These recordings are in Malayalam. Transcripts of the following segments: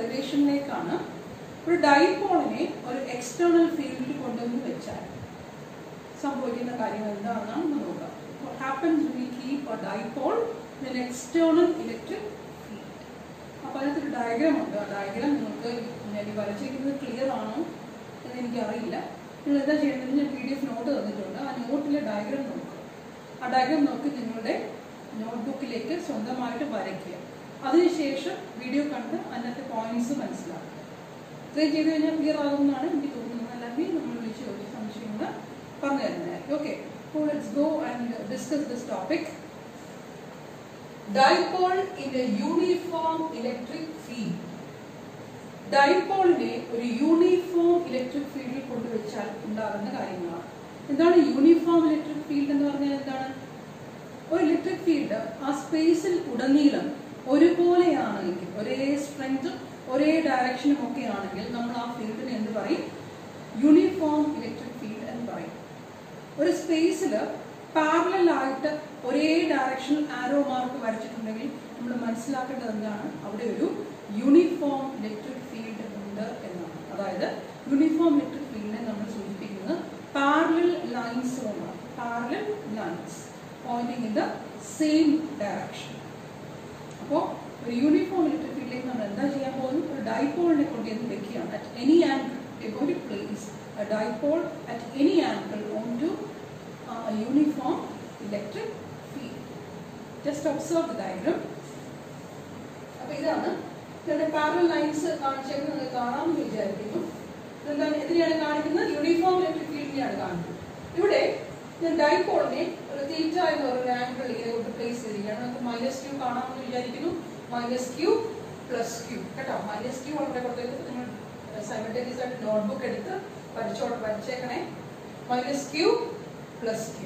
ഡെറിവേഷനിലേക്കാണ്. ഒരു ഡൈപോളിനെ ഒരു എക്സ്റ്റേണൽ ഫീൽഡിൽ കൊണ്ടുവന്ന് വെച്ചാൽ സംഭവിക്കുന്ന കാര്യങ്ങൾ എന്താണെന്ന് നോക്കാം. What happens when we keep a dipole in an external electric field? അപ്പോൾ അതിനൊരു ഡയഗ്രാം ഉണ്ട്. ആ ഡയഗ്രാം നിങ്ങൾക്ക് ഞാൻ ഈ വരച്ചിരിക്കുന്നത് ക്ലിയർ ആണോ എന്ന് എനിക്കറിയില്ല. നിങ്ങൾ എന്താ ചെയ്യുന്നത്? ഞാൻ PDF നോട്ട് തന്നിട്ടുണ്ട്. ആ നോട്ടിലെ ഡയഗ്രാം നോക്കുക. ആ ഡയഗ്രാം നോക്കി നിങ്ങളുടെ നോട്ട്ബുക്കിലേക്ക് സ്വന്തമായിട്ട് വരയ്ക്കുക. അതിനുശേഷം വീഡിയോ കണ്ട് അതിനകത്തെ പോയിന്റ്സ് മനസ്സിലാക്കുക. ഇത്രയും ചെയ്ത് കഴിഞ്ഞാൽ ക്ലിയർ ആകുമെന്നാണ് എനിക്ക് തോന്നുന്നത്. അല്ലെങ്കിൽ നമ്മൾ വിളിച്ച് ഒരു സംശയങ്ങൾ പറഞ്ഞു തരുന്നതായിരിക്കും. Okay, so let's go and discuss this topic. Dipole in a uniform electric field. ഡൈപോളിനെ ഒരു യൂണിഫോം ഇലക്ട്രിക് ഫീൽഡിൽ കൊണ്ടുവച്ചാൽ ഉണ്ടാകുന്ന കാര്യങ്ങളാണ്. എന്താണ് യൂണിഫോം ഇലക്ട്രിക് ഫീൽഡ് എന്ന് പറഞ്ഞാൽ? എന്താണ്? ഒരു ഇലക്ട്രിക് ഫീൽഡ് ആ സ്പേസിൽ ഉടനീളം ഒരുപോലെയാണെങ്കിൽ, ഒരേ സ്ട്രെങ്തും ഒരേ ഡയറക്ഷനും ഒക്കെ ആണെങ്കിൽ നമ്മൾ ആ ഫീൽഡിനെ എന്ത് പറയും? യൂണിഫോം ഇലക്ട്രിക് ഫീൽഡ് എന്ന് പറയും. ഒരു സ്പേസിൽ പാരലൽ ആയിട്ട് ഒരേ ഡയറക്ഷനിൽ ആരോ മാർക്ക് വരച്ചിട്ടുണ്ടെങ്കിൽ നമ്മൾ മനസ്സിലാക്കേണ്ടത് എന്താണ്? അവിടെ ഒരു യൂണിഫോം ഇലക്ട്രിക് ഫീൽഡ് ഉണ്ട് എന്നാണ്. അതായത് യൂണിഫോം ഇലക്ട്രിക് ഫീൽഡിനെ നമ്മൾ സൂചിപ്പിക്കുന്നത് പാരലൽ ലൈൻസ് കൊണ്ടാണ്. Parallel lines pointing in the same direction. അപ്പോൾ ഒരു യൂണിഫോം ഇലക്ട്രിക് ഫീൽഡിലേക്ക് നമ്മൾ എന്താ ചെയ്യാൻ പോകുന്നു? ഒരു ഡൈപോളിനെ കൊണ്ട് എന്ന് വെക്കുകയാണ്. At any angle we are going to place a dipole at any angle onto a uniform electric field. Just observe the diagram. അപ്പോൾ ഇതാണ് ഇതിന്റെ പാരലൽ ലൈൻസ് കാണിച്ചേക്കുന്നത്. നിങ്ങൾ കാണാമെന്ന് വിചാരിക്കുന്നു. എന്താണ് എതിരെയാണ് കാണിക്കുന്നത്? യൂണിഫോം ഇലക്ട്രിക് ഫീൽഡിനെയാണ് കാണിക്കുന്നത്. ഇവിടെ ഞാൻ ഡൈപോളിനെ ഒരു തീറ്റ എന്ന് പറയുന്ന ആംഗിൾ ഇതിലോട്ട് പ്ലേസ് ചെയ്തിരിക്കുകയാണ്. നമുക്ക് -q കാണാമെന്ന് വിചാരിക്കുന്നു. -q + q കേട്ടോ. -q അവിടെ കൊടുത്തേക്ക് നിങ്ങൾ സൈമൾട്ടേനിയസ് ആയിട്ട് നോട്ട്ബുക്ക് എടുത്ത് വരച്ചേക്കണേ. -q + q.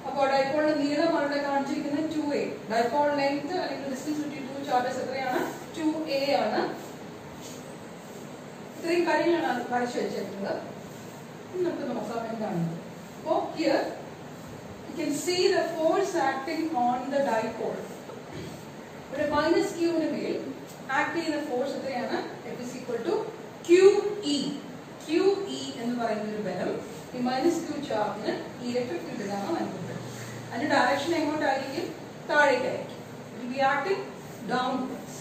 അപ്പോൾ ഡൈപോളിന്റെ നീളം അവിടെ കാണിച്ചിരിക്കുന്നത് 2a. ഡൈപോൾ ലെങ്ത് അല്ലെങ്കിൽ ഡിസ്റ്റൻസ് ബിറ്റ്വീൻ ടു ചാർജസ് എത്രയാണ്? 2a ആണ്. ഇത്രയും കാര്യങ്ങളാണ് വരച്ചു വെച്ചിട്ടുള്ളത്. നമുക്ക് നോക്കാം എന്താണെന്ന്. അപ്പോൾ here you can see the force acting on the dipole. ഒരു -q ന് മേൽ ആക്ട് ചെയ്യുന്ന ഫോഴ്സ് എത്രയാണ്? F = QE. QE എന്ന് പറയുന്ന ഒരു ബലം ഈ -q ചാർജിന് ഈ ഇലക്ട്രിക് ഫീൽഡിലാണ് അനുഭവപ്പെടുന്നത്. അതിന്റെ direction എങ്ങോട്ടായിരിക്കും? താഴേക്കായിരിക്കും. It will be acting downwards.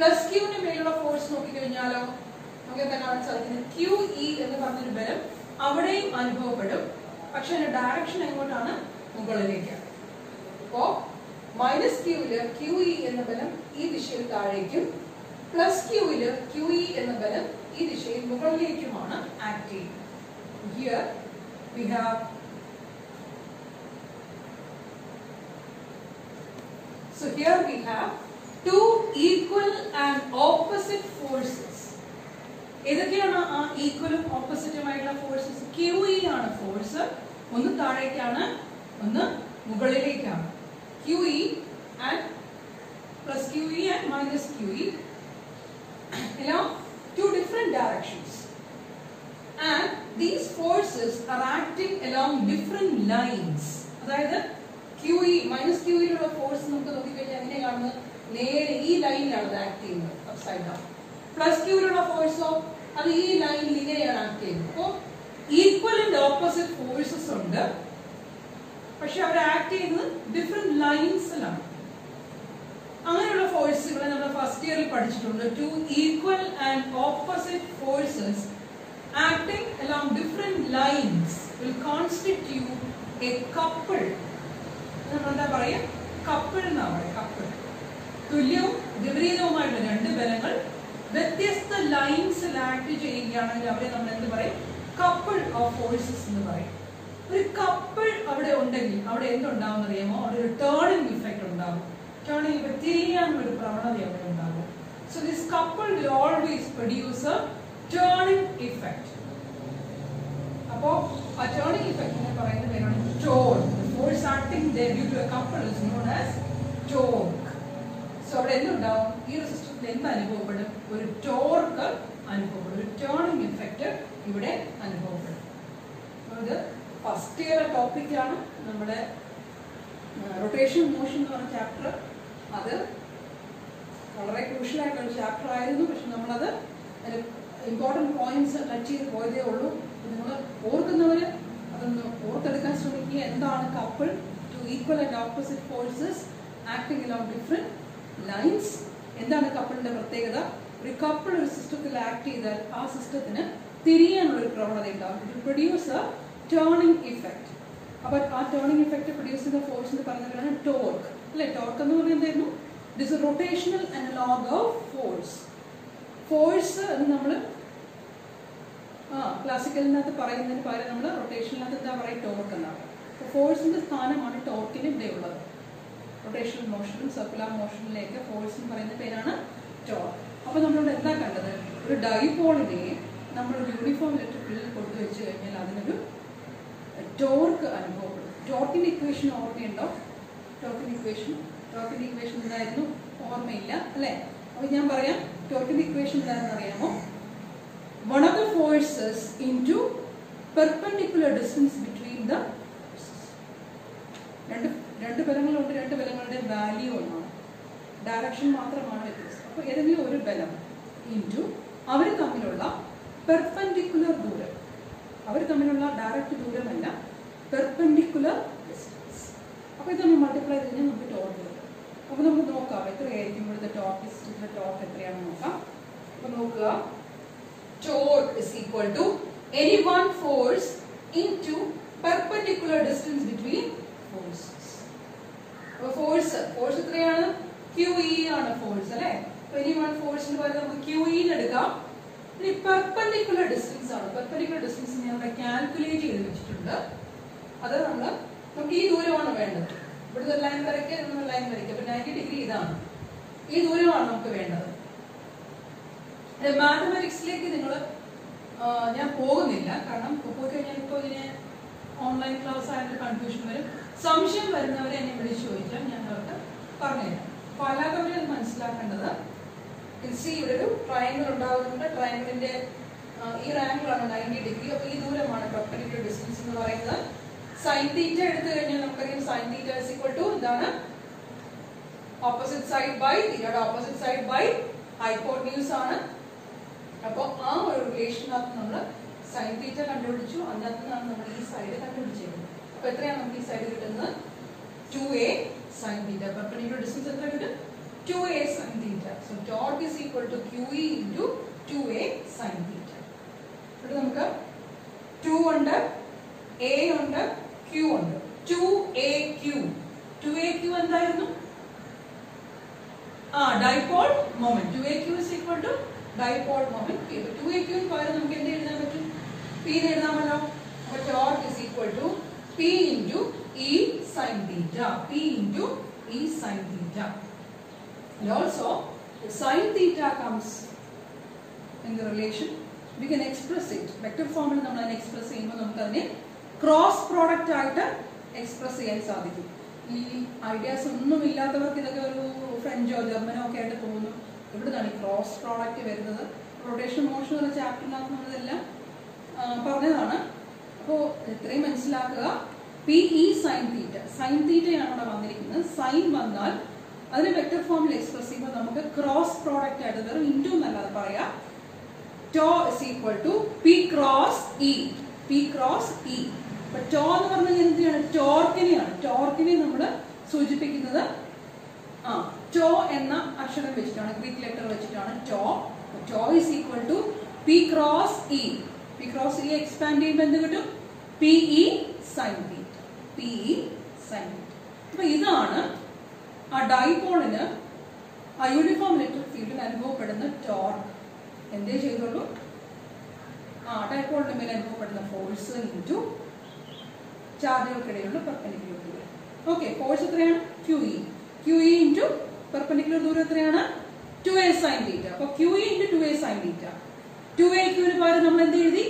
+q ന് മേലുള്ള ഫോഴ്സ് നോക്കിക്കഴിഞ്ഞാലോ നമുക്ക് എന്താ കാണാൻ സാധിക്കുന്നത്? QE എന്ന് പറഞ്ഞൊരു ബലം അവിടെയും അനുഭവപ്പെടും. പക്ഷെ അതിന്റെ ഡയറക്ഷൻ എങ്ങോട്ടാണ്? മുകളിലേക്കാണ്. അപ്പോ -q ല് QE എന്ന ബലം ഈ ദിശയിൽ താഴേക്കും +q ല് QE എന്ന ബലം ഈ ദിശയിൽ മുകളിലേക്കുമാണ് ആക്ട് ചെയ്യുന്നത്. Here we have two equal and opposite forces. ഏതൊക്കെയാണ് ആ ഈക്വലും ഓപ്പോസിറ്റുമായിട്ടുള്ള ഫോഴ്സസ്? QE ആണ് ഫോഴ്സ്. ഒന്ന് താഴേക്കാണ്, ഒന്ന് മുകളിലേക്കാണ്. QE and +QE and -QE along two different directions, and these forces are acting along different lines. അതായത് QE -QE ലുള്ള ഫോഴ്സ് നമുക്ക് നോക്കിക്കഴിഞ്ഞാൽ എങ്ങനെ കാണുന്നത്? നേരെ ഈ ലൈനിലാണ് ആക്ട് ചെയ്യുന്നത്, അപ്സൈഡ് ഡൗൺ. +Q ലുള്ള ഫോഴ്സോ അത് ഈ ലൈനിൽ ഇങ്ങനെയാണ് ആക്ട് ചെയ്യുന്നത്. അപ്പോൾ ഈക്വൽ ആൻഡ് ഓപ്പോസിറ്റ് ഫോഴ്സസ് ഉണ്ട്, പക്ഷെ അവർ ആക്ട് ചെയ്യുന്നത് ഡിഫറെന്റ് ലൈൻസിലാണ്. അങ്ങനെയുള്ള ഫോഴ്സുകളെ നമ്മൾ ഫസ്റ്റ് ഇയറിൽ പഠിച്ചിട്ടുണ്ട്. Two equal and opposite forces acting along different lines will constitute A couple. നമ്മൾ എന്താ പറയുക? കപ്പിൾ എന്നാ പറയുക. കപ്പിൾ തുല്യവും വിപരീതവുമായിട്ടുള്ള രണ്ട് ബലങ്ങൾ വ്യത്യസ്ത ലൈൻസിൽ ആക്ട് ചെയ്യുകയാണെങ്കിൽ അവരെ നമ്മൾ എന്ത് പറയും? കപ്പിൾ ഓഫ് ഫോഴ്സസ് എന്ന് പറയും. ഒരു കപ്പിൾ അവിടെ ഉണ്ടെങ്കിൽ അവിടെ എന്തുണ്ടാവും അറിയാമോ? അവിടെ ഒരു ടേണിംഗ് ഇഫക്റ്റ് ഉണ്ടാവും. ടേണിംഗ് ഇഫക്റ്റ് തിരിയാനുള്ള ഒരു പ്രവണത അവിടെ ഉണ്ടാവും. So this couple will always produce A turning effect. അപ്പോ ആ ടേണിംഗ് ഇഫക്റ്റിനെ പറയുന്ന പേരാണ് torque. Force acting there due to a couple is known as torque. So അവിടെ എന്തുണ്ടാവും? ഈ റെസിസ്റ്റൻസിൽ എന്ത് അനുഭവപ്പെടും? ഒരു ടോർക്ക് അനുഭവപ്പെടും, ഒരു ടേണിംഗ് ഇഫക്റ്റ് ഇവിടെ അനുഭവപ്പെടും. അത് ഫസ്റ്റ് ഇയർ ടോപ്പിക്കാണ്. നമ്മുടെ റൊട്ടേഷൻ മോഷൻ എന്ന് പറഞ്ഞ ചാപ്റ്റർ അത് വളരെ ക്രൂഷ്യൽ ആയിട്ടുള്ള ചാപ്റ്റർ ആയിരുന്നു. പക്ഷെ നമ്മളത് ഇമ്പോർട്ടൻറ്റ് പോയിന്റ്സ് ടച്ച് ചെയ്ത് പോയതേ ഉള്ളൂ. നിങ്ങൾ ഓർക്കുന്നവർ അതൊന്ന് ഓർത്തെടുക്കാൻ ശ്രമിക്കുക. എന്താണ് couple? Two equal and opposite forces acting along different lines. എന്താണ് കപ്പിളിന്റെ പ്രത്യേകത? ഒരു കപ്പിൾ ഒരു സിസ്റ്റത്തിൽ ആക്ട് ചെയ്താൽ ആ സിസ്റ്റത്തിന് തിരിയാനുള്ള ഒരു പ്രവണത ഉണ്ടാകും. It produce A turning effect. അപ്പോൾ ആ ടേണിംഗ് ഇഫക്റ്റ് പ്രൊഡ്യൂസ് ചെയ്യുന്ന ഫോഴ്സ് എന്ന് പറയുന്നതാണ് ടോർക്ക് അല്ലേ? ടോർക്ക് എന്ന് പറയുന്നത് എന്തായിരുന്നു? It is A rotational analogue of force. Force എന്ന് നമ്മൾ ക്ലാസിക്കലിനകത്ത് പറയുന്നതിന് പകരം നമ്മൾ റൊട്ടേഷനിനകത്ത് എന്താ പറയുക? ടോർക്ക് എന്നാണ്. അപ്പോൾ ഫോഴ്സിന്റെ സ്ഥാനമാണ് ടോർക്കിന് ഇവിടെ ഉള്ളത്. റൊട്ടേഷണൽ മോഷനും സർക്കുലർ മോഷനിലേക്ക് ഫോഴ്സ് എന്ന് പറയുന്ന പേരാണ് ടോർക്ക്. അപ്പോൾ നമ്മളിവിടെ എന്താ കണ്ടത്? ഒരു ഡൈപോളിനെ നമ്മൾ യൂണിഫോം ഇലക്ട്രിക് ഫീൽഡിൽ കൊണ്ടുവച്ച് കഴിഞ്ഞാൽ അതിനൊരു ടോർക്ക് അനുഭവപ്പെടും. ടോർക്കിന്റെ ഇക്വേഷൻ ഓർമ്മയുണ്ടോ? ടോർക്കിന്റെ ഇക്വേഷൻ എന്തായിരുന്നു? ഓർമ്മയില്ല അല്ലേ? അപ്പോൾ ഞാൻ പറയാം. ടോർക്കിന്റെ ഇക്വേഷൻ എന്താണെന്ന് അറിയാമോ? One of the forces into perpendicular distance between the രണ്ട് ബലങ്ങളുണ്ട്. രണ്ട് ബലങ്ങളുടെ വാല്യൂ ഒന്നാണ്, ഡയറക്ഷൻ മാത്രമാണ് വ്യത്യാസം. അപ്പോൾ ഏതെങ്കിലും ഒരു ബലം ഇൻറ്റു അവർ തമ്മിലുള്ള പെർപെൻഡിക്കുലർ ദൂരം. അവർ തമ്മിലുള്ള ഡയറക്റ്റ് ദൂരമല്ല, പെർപെൻഡിക്കുലർ ഡിസ്റ്റൻസ്. അപ്പോൾ ഇത് നമ്മൾ മൾട്ടിപ്ലൈ ചെയ്ത് കഴിഞ്ഞാൽ നമുക്ക് ടോർക്ക് കിട്ടും. അപ്പോൾ നമുക്ക് നോക്കാം എത്രയായിരിക്കും ഇവിടുത്തെ ടോർക്ക്. സിസ്റ്റത്തിലെ ടോർക്ക് എത്രയാണെന്ന് നോക്കാം. അപ്പോൾ നോക്കുക, torque is equal to any one force into perpendicular distance between forces. Force എത്രയാണ്? QE ആണ് ഫോഴ്സ് അല്ലേ? any one force എന്ന് പറയുന്നത് നമുക്ക് QE എടുക്കാം. ഇനി പെർപെൻഡിക്കുലർ ഡിസ്റ്റൻസ് ആണ്. പെർപെൻഡിക്കുലർ ഡിസ്റ്റൻസ് ഞാൻ ഇവിടെ കാൽക്കുലേറ്റ് ചെയ്ത് വെച്ചിട്ടുണ്ട്. അത് നമുക്ക് ഈ ദൂരമാണ് വേണ്ടത്. ഇവിടുത്തെ ലൈൻ വരയ്ക്കുക, ഇവിടുന്ന് ലൈൻ വരയ്ക്കുക. അപ്പോൾ 90 ഡിഗ്രി ഇതാണ്. ഈ ദൂരമാണ് നമുക്ക് വേണ്ടത്. മാത്തമാറ്റിക്സിലേക്ക് ഞാൻ പോകുന്നില്ല. കാരണം പോയി കഴിഞ്ഞാൽ ഇപ്പോൾ ഇതിന് ഓൺലൈൻ ക്ലാസ് ആയിട്ട് കൺഫ്യൂഷൻ വരും. സംശയം വരുന്നവരെ എന്നെ വിളിച്ച് ചോദിച്ചാൽ ഞാൻ അവർക്ക് പറഞ്ഞുതരാം. അപ്പോൾ അല്ലാത്തവരെ അത് മനസ്സിലാക്കേണ്ടത്, ഇവിടെ ഒരു ട്രയാങ്കിൾ ഉണ്ടാകുന്നുണ്ട്. ട്രയാങ്കിളിന്റെ ഈ ആംഗിളാണ് 90 ഡിഗ്രി. അപ്പോൾ ഈ ദൂരമാണ് പെർപെൻഡിക്കുലർ ഡിസ്റ്റൻസ് എന്ന് പറയുന്നത്. സൈൻ തീറ്റ എടുത്തു കഴിഞ്ഞാൽ നമുക്കറിയാം sine theta is equal to എന്താണ്? ഓപ്പോസിറ്റ് സൈഡ് ബൈ തീറ്റയുടെ ഓപ്പോസിറ്റ് സൈഡ് ബൈ ഹൈപ്പോട്ടന്യൂസ് ആണ്. അപ്പോൾ ആ ഒരു റിലേഷനകത്ത് നമ്മൾ സൈൻ തീറ്റ കണ്ടുപിടിച്ചു. അതിനകത്ത് നിന്നാണ് നമ്മൾ ഈ സൈഡ് കണ്ടുപിടിച്ചിരിക്കുന്നത്. അപ്പോൾ എത്രയാണ് നമുക്ക് ഈ സൈഡ് കിട്ടുന്നത്? 2a sin theta. Perpendicular distance എത്ര കിട്ടും? 2a sin theta. So torque is equal to QE into 2a sin theta. ഇവിടെ നമുക്ക് 2 ഉണ്ട്, a ഉണ്ട്, q ഉണ്ട്. 2aq. 2aq എന്തായിരുന്നു? Dipole moment. 2aq is equal to dipole moment. 2aq ന് പകരം നമുക്ക് എന്ത് എഴുതാൻ പറ്റും? p എന്ന് എഴുതാമല്ലോ. അപ്പോൾ torque is equal to p into e sin theta. p into e sin theta. And also sin theta comes in the relation. We can express it. Vector form il nammal adine express cheyyumbol namukku adine cross product aayittu express cheyan sadhikkum. ഈ ഐഡിയാസ് ഒന്നും ഇല്ലാത്തവർക്ക് ഇതൊക്കെ ഒരു ഫ്രഞ്ചോ ജർമ്മനോ ഒക്കെ ആയിട്ട് തോന്നും. ഇവിടുന്നാണ് ഈ ക്രോസ് പ്രോഡക്റ്റ് വരുന്നത്. റൊട്ടേഷൻ മോഷൻ എന്ന ചാപ്റ്ററിനകത്ത് നമ്മളിതെല്ലാം പറഞ്ഞതാണ്. അപ്പോൾ ഇത്രയും മനസ്സിലാക്കുക. P E sine theta. Sine തീറ്റയാണ് ഇവിടെ വന്നിരിക്കുന്നത്. സൈൻ വന്നാൽ അതിനെ വെക്ടർ ഫോമിൽ എക്സ്പ്രസ് ചെയ്യുമ്പോൾ നമുക്ക് ക്രോസ് പ്രോഡക്റ്റ് ആയിട്ട് വെറും ഇൻറ്റു എന്നല്ലാതെ പറയാം. Tau is equal to P cross E. P cross E. അപ്പൊ ടോ എന്ന് പറഞ്ഞാൽ എന്തിനാണ്? ടോർക്കിനെയാണ്. ടോർക്കിനെ നമ്മൾ സൂചിപ്പിക്കുന്നത് ടോ എന്ന അക്ഷരം വെച്ചിട്ടാണ്, ഗ്രീക്ക് ലെറ്റർ വെച്ചിട്ടാണ് tau. Tau is equal to P cross E. P cross E expand ചെയ്യുമ്പോൾ എന്ത് കിട്ടും? P E sine theta. P E sine theta. അപ്പൊ ഇതാണ് ആ ഡൈപോളിന് ആ യൂണിഫോം ഇലക്ട്രിക് ഫീൽഡിൽ അനുഭവപ്പെടുന്ന ടോർക്ക്. എന്തേ ചെയ്തോളൂ? ഡൈപോളിന്റെ മേലെ അനുഭവപ്പെടുന്ന ഫോഴ്സ് ഇൻറ്റു ചാർജുകൾക്കിടയിലുള്ള പെർപെൻഡിക്കുലർ ദൂരം. ഓക്കെ, ഫോഴ്സ് എത്രയാണ്? QE. QE ഇൻറ്റു പെർപെൻഡിക്കുലർ ദൂരം എത്രയാണ്? 2a sin theta. അപ്പോൾ QE into 2a sin theta. 2aq ന് പകരം നമ്മൾ എന്ത് എഴുതി?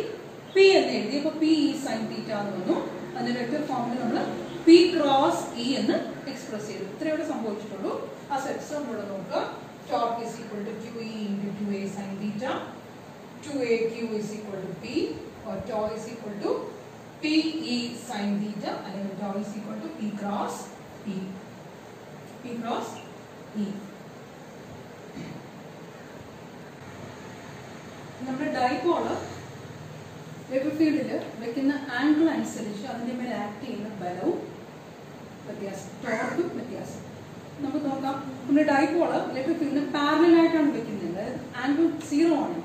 P എന്ന് എഴുതി. അപ്പോൾ PE sin theta എന്ന് വന്നു. അതിന്റെ വെക്ടർ ഫോമിൽ നമ്മൾ P ക്രോസ് E എന്ന് എക്സ്പ്രസ് ചെയ്തു. ഇത്രയോടെ സംഭവിച്ചിട്ടുള്ളൂ. ആ സെറ്റ്സ് ഇവിടെ നോക്കുക. Torque is equal to QE into 2a sin theta. 2aq is equal to P, or tau is equal to PE sin theta, and tau is equal to P cross E. P cross E. Dipole electric ഫീൽഡിൽ വെക്കുന്ന ആംഗിൾ അനുസരിച്ച് അതിൻ്റെ മേലെ ആക്ട് ചെയ്യുന്ന ബലവും വ്യത്യാസം, ടോർക്കും വ്യത്യാസം. നമുക്ക് നോക്കാം. നമ്മുടെ ഡൈപോള് ഇലക്ട്രിക് ഫീൽഡിന് പാരലായിട്ടാണ് വെക്കുന്നത്, അതായത് ആംഗിൾ 0 ആണ്.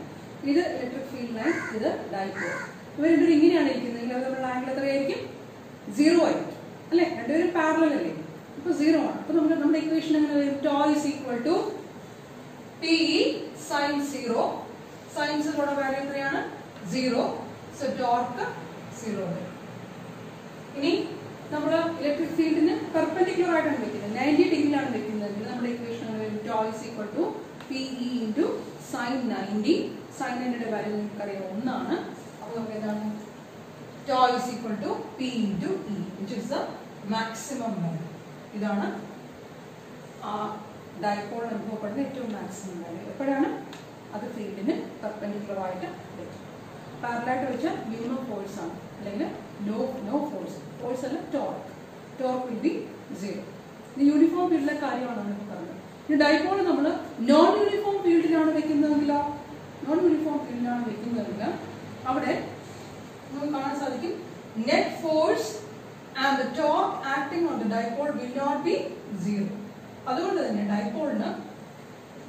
ഇത് ഇലക്ട്രിക് ഫീൽഡ് ലൈൻ, ഇത് ഡൈപോൾ. ഇവർ രണ്ടുപേരും ഇങ്ങനെയാണ് ഇരിക്കുന്നതെങ്കിൽ അത് നമ്മുടെ ആംഗിൾ എത്രയായിരിക്കും? 0 ആയിരിക്കും അല്ലേ? രണ്ടുപേരും പാരലൽ അല്ലേ? അപ്പോൾ 0 ആണ്. അപ്പോൾ നമുക്ക് നമ്മുടെ ഇക്വേഷൻ എങ്ങനെ വരും? Tau is equal to PE sin 0. sin 0യുടെ വാല്യൂ എത്രയാണ്? 0. സോ ടോർക്ക് 0 വരും. ഇനി നമ്മൾ ഇലക്ട്രിക് ഫീൽഡിന് പെർപെൻഡിക്കുലർ ആയിട്ടാണ് വെക്കുന്നത്, 90 ഡിഗ്രിയിലാണ് വെക്കുന്നതെങ്കിൽ നമ്മുടെ equation tau is equal to PE into sin 90. sin 90യുടെ വാല്യൂ നമുക്കറിയാം 1 ആണ്. അപ്പോൾ നമുക്ക് എന്താണ്? Tau is equal to P into E which is the maximum value. ഇതാണ് ആ ഡൈപോൾ അനുഭവപ്പെടുന്ന ഏറ്റവും മാക്സിമം വാല്യൂ. എപ്പോഴാണ്? അത് ഫീൽഡിന് പെർപെൻഡിക്കുലർ ആയിട്ട് വെക്കും. പാരലായിട്ട് വെച്ചാൽ മിനിമം ഫോഴ്സ് ആണ്, അല്ലെങ്കിൽ നോ ഫോഴ്സ്. ഫോഴ്സ് അല്ല, ടോർക്ക് വിൽ ബി 0. ഇത് യൂണിഫോം ഫീൽഡിലെ കാര്യമാണ് നമ്മളിപ്പോൾ പറഞ്ഞത്. ഈ ഡൈപോൾ നമ്മൾ നോൺ യൂണിഫോം ഫീൽഡിലാണ് വെക്കുന്നതെങ്കിലോ, അവിടെ നമുക്ക് കാണാൻ സാധിക്കും net force and the torque acting on the dipole will not be 0. അതുകൊണ്ട് തന്നെ ഡൈപോളിന്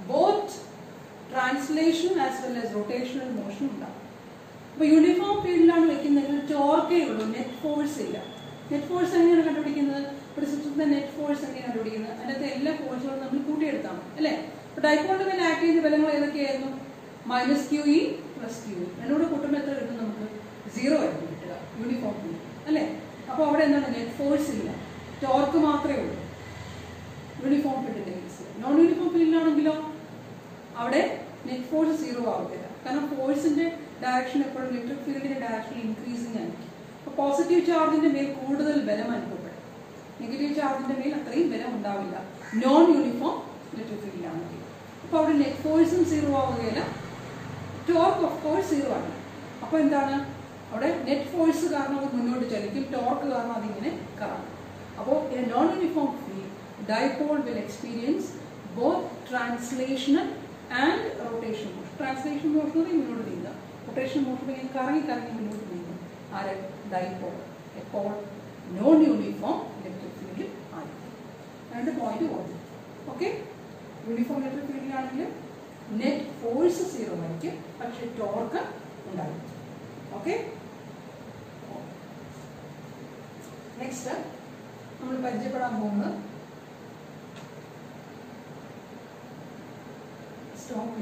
both translation as well as rotational motion ഉണ്ടാകും. അപ്പോൾ യൂണിഫോം ഫീൽഡിലാണ് വെക്കുന്നതെങ്കിൽ ടോർക്കേ ഉള്ളൂ, നെറ്റ് ഫോഴ്സ് ഇല്ല. നെറ്റ് ഫോഴ്സ് എങ്ങനെയാണ് കണ്ടുപിടിക്കുന്നത്? ഒരു സിസ്റ്റത്തിന്റെ നെറ്റ് ഫോഴ്സ് എങ്ങനെയാണ് കണ്ടുപിടിക്കുന്നത്? അതിനകത്ത് എല്ലാ ഫോഴ്സുകളും നമ്മൾ കൂട്ടിയെടുത്താണ് അല്ലേ? അപ്പോൾ ഡൈപോളിന്റെ മേലെ ആക്ട് ചെയ്യുന്ന ബലങ്ങൾ ഏതൊക്കെയായിരുന്നു? -QE + QE. എന്നോട് കൂട്ടുമ്പോൾ എത്ര കിട്ടും? നമുക്ക് 0 ആയിരിക്കും കിട്ടുക യൂണിഫോം ഫീൽഡ് അല്ലേ? അപ്പോൾ അവിടെ എന്താണ്? നെറ്റ് ഫോഴ്സ് ഇല്ല, ടോർക്ക് മാത്രമേ ഉള്ളൂ യൂണിഫോം ഫീൽഡിന്റെ കേസിൽ. നോൺ യൂണിഫോം ഫീൽഡിലാണെങ്കിലോ അവിടെ നെറ്റ് ഫോഴ്സ് 0 ആവത്തില്ല, കാരണം ഫോഴ്സിന്റെ ഡയറക്ഷൻ എപ്പോഴും ഇലക്ട്രിക് ഫീൽഡിന്റെ ഡയറക്ഷൻ ഇൻക്രീസിംഗ് ആയിരിക്കും. അപ്പോൾ പോസിറ്റീവ് ചാർജിന്റെ മേൽ കൂടുതൽ ബലം അനുഭവപ്പെടും, നെഗറ്റീവ് ചാർജിന്റെ മേൽ അത്രയും ബലം ഉണ്ടാവില്ല നോൺ യൂണിഫോം ഇലക്ട്രിക് ഫീൽഡിലാണെങ്കിൽ. അപ്പോൾ അവിടെ നെറ്റ് ഫോഴ്സും 0 ആവുകയില്ല, ടോർക്ക് ഓഫ് കോഴ്സ് 0 ആണ്. അപ്പോൾ എന്താണ്? അവിടെ നെറ്റ് ഫോഴ്സ് കാരണം അത് മുന്നോട്ട് ചലിക്കും, ടോർക്ക് കാരണം അതിങ്ങനെ കറങ്ങും. അപ്പോൾ in non uniform field dipole will experience both translational and rotation motion. Translation motion മുന്നോട്ട് നീങ്ങുക, റൊട്ടേഷൻ മോഷൻ കറങ്ങി മുന്നോട്ട് നീങ്ങും. ആര്? ഡൈപോൾ എപ്പോൾ? നോൺ യൂണിഫോം ഇലക്ട്രിക് ഫീൽഡ് ആയിരിക്കും. രണ്ട് പോയിന്റ് ഓർമ്മ. ഓക്കെ, യൂണിഫോം ഇലക്ട്രിക് ഫീൽഡിലാണെങ്കിൽ നെറ്റ് ഫോഴ്സ് 0 ആയിരിക്കും, പക്ഷെ ടോർക്ക് ഉണ്ടായിരിക്കും. ഓക്കെ, നെക്സ്റ്റ് നമ്മൾ പരിചയപ്പെടാൻ പോകുന്നത് സ്റ്റോക്ക്